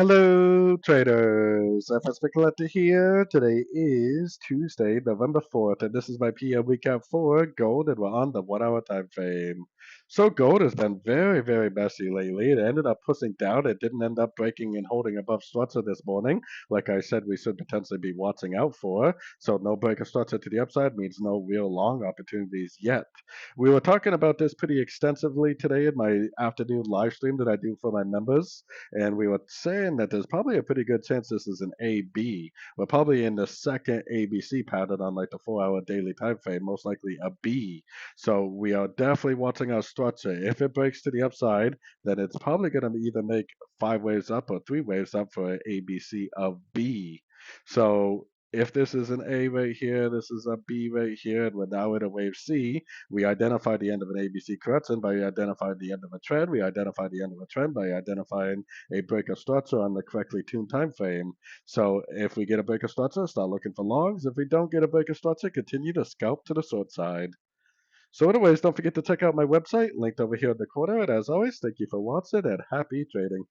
Hello, traders. FX Pip Collector here. Today is Tuesday, November 4th, and this is my PM recap for gold, and we're on the 1 hour time frame. So gold has been very messy lately. It ended up pushing down. It didn't end up breaking and holding above structure this morning. Like I said, we should potentially be watching out for. So no break of structure to the upside means no real long opportunities yet. We were talking about this pretty extensively today in my afternoon live stream that I do for my members, and we were saying that there's probably a pretty good chance this is an AB. We're probably in the second ABC pattern on like the 4 hour daily time frame, most likely a B. So we are definitely watching our structure. If it breaks to the upside, then it's probably going to either make 5 waves up or 3 waves up for an ABC of B. So if this is an A right here, this is a B right here, and we're now in a wave C, we identify the end of an ABC correction by identifying the end of a trend. We identify the end of a trend by identifying a break of structure on the correctly tuned time frame. So if we get a break of structure, start looking for longs. If we don't get a break of structure, continue to scalp to the short side. So anyways, don't forget to check out my website, linked over here in the corner. And as always, thank you for watching and happy trading.